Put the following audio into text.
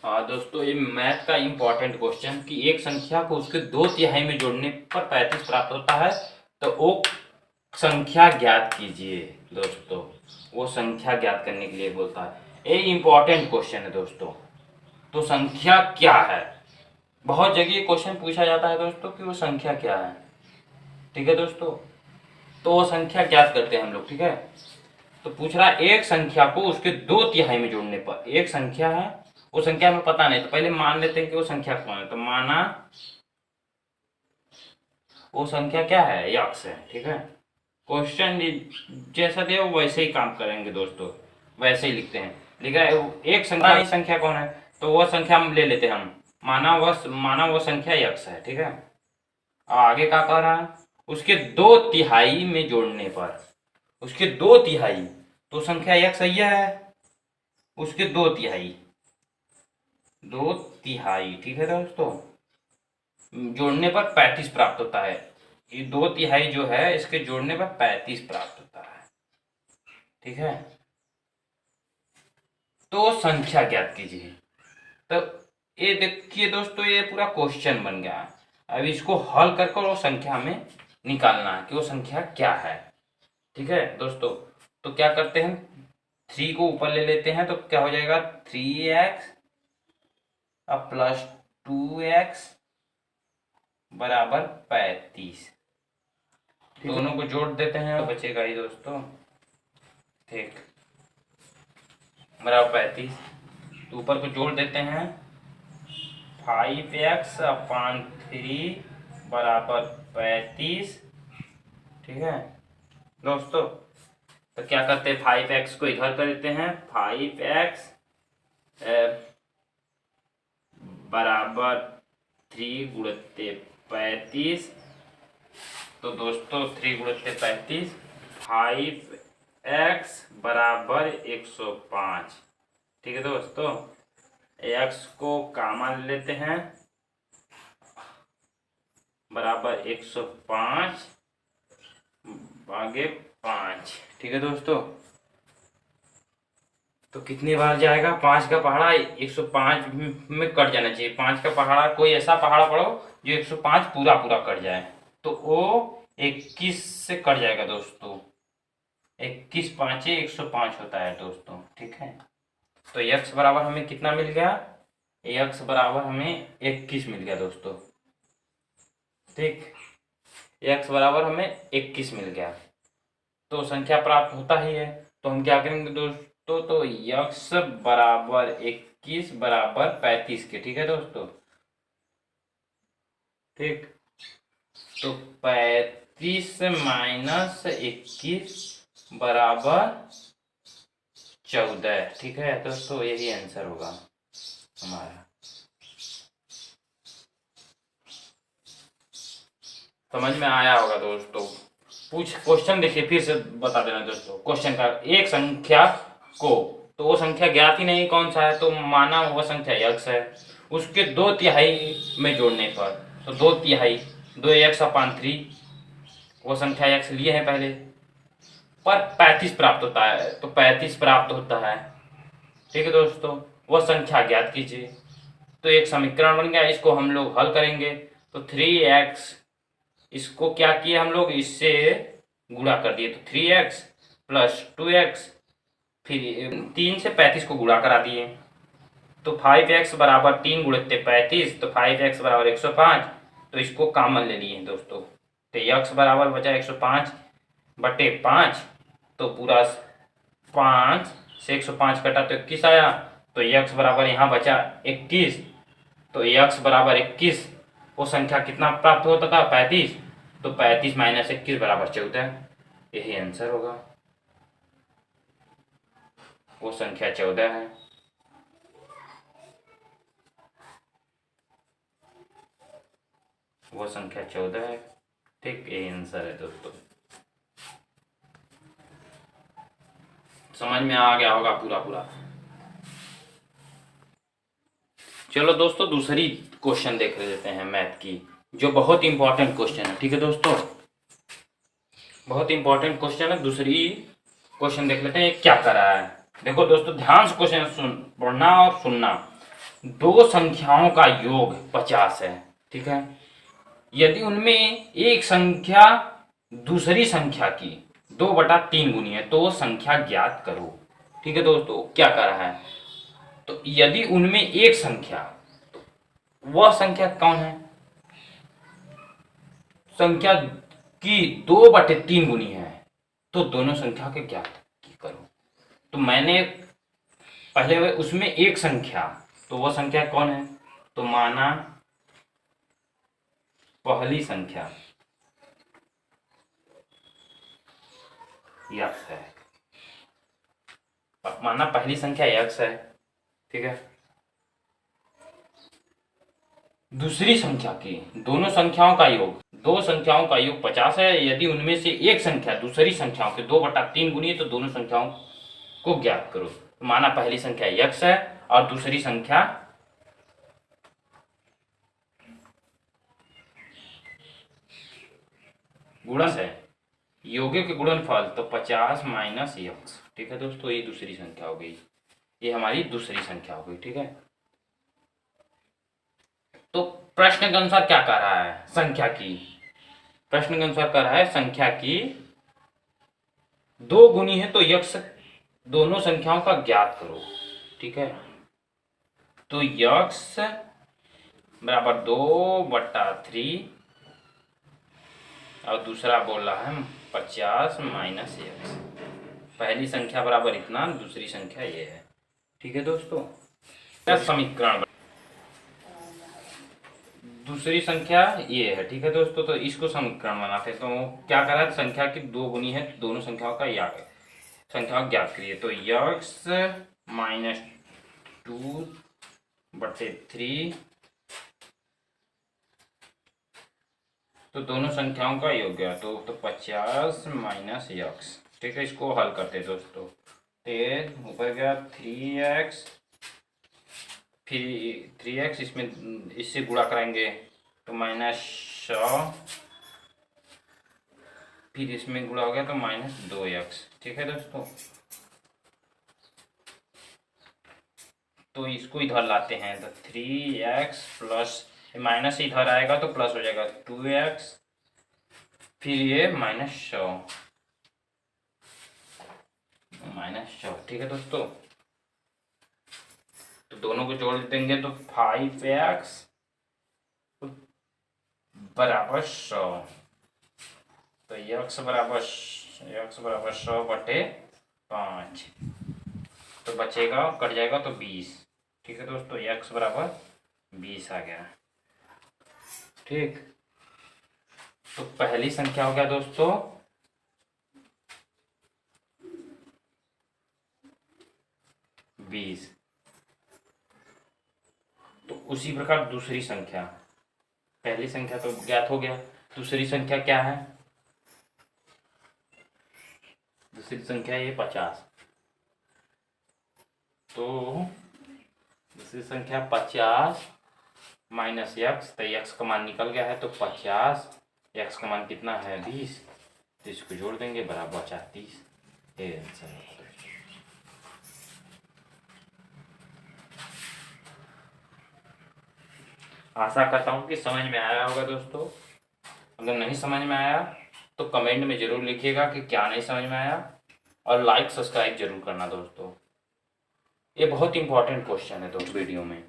हाँ दोस्तों, ये मैथ का इम्पोर्टेंट क्वेश्चन कि एक संख्या को उसके दो तिहाई में जोड़ने पर 35 प्राप्त होता है, तो वो संख्या ज्ञात कीजिए। दोस्तों, वो संख्या ज्ञात करने के लिए बोलता है। ये इम्पोर्टेंट क्वेश्चन है दोस्तों। तो संख्या क्या है, बहुत जगह क्वेश्चन पूछा जाता है दोस्तों कि वो संख्या क्या है। ठीक है दोस्तों, तो वो संख्या ज्ञात करते हैं हम लोग। ठीक है, तो पूछ रहा है एक संख्या को उसके दो तिहाई में जोड़ने पर। एक संख्या है, वो संख्या हमें पता नहीं, तो पहले मान लेते हैं कि वो संख्या कौन है। तो माना वो संख्या क्या है, यक्स है। ठीक है, क्वेश्चन जैसा दिया वो वैसे ही काम करेंगे दोस्तों, वैसे ही लिखते हैं। लिखा है एक संख्या, नहीं संख्या कौन है, तो वह संख्या हम ले लेते हैं। हम माना वो संख्या यक्स है। ठीक है, आगे क्या कह रहा है, उसके दो तिहाई में जोड़ने पर। उसके दो तिहाई, तो संख्या यक्स सही है, उसके दो तिहाई, दो तिहाई। ठीक है दोस्तों, जोड़ने पर 35 प्राप्त होता है। ये दो तिहाई जो है, इसके जोड़ने पर 35 प्राप्त होता है। ठीक है, तो संख्या ज्ञात कीजिए। तो ये देखिए दोस्तों, ये पूरा क्वेश्चन बन गया। अब इसको हल कर वो संख्या में निकालना है कि वो संख्या क्या है। ठीक है दोस्तों, तो क्या करते हैं, 3 को ऊपर ले लेते हैं, तो क्या हो जाएगा 3x अब प्लस 2x बराबर 35। दोनों को जोड़ देते हैं, तो बचेगा ही दोस्तों, ठीक, बराबर 35। तो ऊपर को जोड़ देते हैं, 5x/3 बराबर 35। ठीक है दोस्तों, तो क्या करते हैं, 5x को इधर कर देते हैं। 5x बराबर 3 गुणित 35। तो दोस्तों 3 गुणित 35, 5x बराबर 105। ठीक है दोस्तों, x को कॉमन लेते हैं, बराबर 105 भागे 5। ठीक है दोस्तों, तो कितनी बार जाएगा, 5 का पहाड़ा 105 में कट जाना चाहिए। 5 का पहाड़ा, कोई ऐसा पहाड़ा पढ़ो जो 105 पूरा पूरा कट जाए, तो वो 21 से कट जाएगा दोस्तों। 21 पाँचे 105 होता है दोस्तों। ठीक है, तो x बराबर हमें कितना मिल गया, x बराबर हमें 21 मिल गया दोस्तों। ठीक, x बराबर हमें 21 मिल गया, तो संख्या प्राप्त होता ही है। तो हम क्या करेंगे दोस्तों, तो x बराबर 21 बराबर 35 के। ठीक है दोस्तों, ठीक, तो 35 माइनस 21 बराबर 14। ठीक है दोस्तों, यही आंसर होगा हमारा। समझ में आया होगा दोस्तों। क्वेश्चन देखिए, फिर से बता देना दोस्तों। क्वेश्चन का, एक संख्या को, तो वो संख्या ज्ञात ही नहीं कौन सा है, तो माना वह संख्या यक्स है, उसके दो तिहाई में जोड़ने पर। तो दो तिहाई, 2x/3, वो संख्या यक्स लिए हैं पहले, पर 35 प्राप्त होता है, तो 35 प्राप्त होता है। ठीक है दोस्तों, वह संख्या ज्ञात कीजिए। तो एक समीकरण बन गया, इसको हम लोग हल करेंगे। तो 3x, इसको क्या किए हम लोग, इससे गुणा कर दिए, तो 3x प्लस 2x, फिर 3 से 35 को गुणा करा दिए। तो 5x बराबर 3 गुणित 35, तो 5x बराबर 105। तो इसको कॉमन ले लिए दोस्तों, तो x बराबर बचा 105/5। तो पूरा 5 से 105 कटा तो 21 आया। तो x बराबर यहाँ बचा 21। तो x बराबर 21, वो संख्या कितना प्राप्त होता था, 35। तो 35 माइनस 21 बराबर 14। यही आंसर होगा, वो संख्या 14 है। वो संख्या 14 है। ठीक, यही आंसर है दोस्तों। समझ में आ गया होगा पूरा पूरा। चलो दोस्तों, दूसरी क्वेश्चन देख लेते हैं मैथ की, जो बहुत इंपॉर्टेंट क्वेश्चन है। ठीक है दोस्तों, बहुत इंपॉर्टेंट क्वेश्चन है। दूसरी क्वेश्चन देख लेते हैं, क्या कर रहा है। देखो दोस्तों, ध्यान से क्वेश्चन पढ़ना और सुनना। दो संख्याओं का योग 50 है, ठीक है। यदि उनमें एक संख्या दूसरी संख्या की 2/3 गुनी है तो वो संख्या ज्ञात करो। ठीक है दोस्तों, क्या कर रहा है, तो यदि उनमें एक संख्या, वह संख्या कौन है, संख्या की 2/3 गुनी है तो दोनों संख्या के ज्ञात करो। तो मैंने पहले उसमें एक संख्या, तो वह संख्या कौन है, तो माना पहली संख्या यक्स है, माना पहली संख्या यक्स है, ठीक है। दूसरी संख्या की दोनों संख्याओं का योग, दो संख्याओं का योग 50 है। यदि उनमें से एक संख्या दूसरी संख्याओं के 2/3 गुनी है तो दोनों संख्याओं को ज्ञात करो। तो माना पहली संख्या यक्स है और दूसरी संख्या गुणज है, योग्य के गुणनफल तो 50 माइनस यक्स, ठीक है दोस्तों। ये दूसरी संख्या हो गई, ये हमारी दूसरी संख्या हो गई, ठीक है। तो प्रश्न के अनुसार क्या कर रहा है, संख्या की, प्रश्न के अनुसार कर रहा है संख्या की 2 गुनी है तो यक्स दोनों संख्याओं का ज्ञात करो, ठीक है। तो यक्स बराबर 2/3 और दूसरा बोल रहा है 50 माइनस यक्स। पहली संख्या बराबर इतना, दूसरी संख्या ये है, ठीक है दोस्तों। क्या समीकरण, दूसरी संख्या ये है, ठीक है दोस्तों। तो इसको समीकरण बनाते हैं। तो क्या करा है, संख्या की 2 गुनी है तो दोनों संख्याओं का संख्या ज्ञात करिए। तो यक्स -2/3 तो दोनों संख्याओं का योग है तो 50 माइनस यक्स, ठीक है। इसको हल करते हैं दोस्तों। तो ऊपर गया 3x, फिर 3x इसमें इससे गुणा कराएंगे तो -100, फिर इसमें गुणा हो गया तो -2x, ठीक है दोस्तों। तो इसको इधर लाते हैं तो 3x प्लस माइनस इधर आएगा तो प्लस हो जाएगा 2x, फिर ये -100, ठीक है दोस्तों। तो दोनों को जोड़ देंगे तो 5x बराबर 100, तो x बराबर 100/5, तो बचेगा, कट जाएगा तो 20, ठीक है दोस्तों। x बराबर 20 आ गया, ठीक। तो पहली संख्या हो गया दोस्तों 20। तो उसी प्रकार दूसरी संख्या, पहली संख्या तो ज्ञात हो गया, दूसरी संख्या क्या है, दूसरी संख्या ये 50। तो दूसरी संख्या 50 माइनस यक्स, तो यक्स का मान निकल गया है तो 50, यक्स का मान कितना है 20, तो इसको जोड़ देंगे बराबर 30, ये आंसर है। आशा करता हूँ कि समझ में आया होगा दोस्तों। अगर नहीं समझ में आया तो कमेंट में ज़रूर लिखिएगा कि क्या नहीं समझ में आया, और लाइक सब्सक्राइब जरूर करना दोस्तों। ये बहुत इंपॉर्टेंट क्वेश्चन है दोस्तों वीडियो में।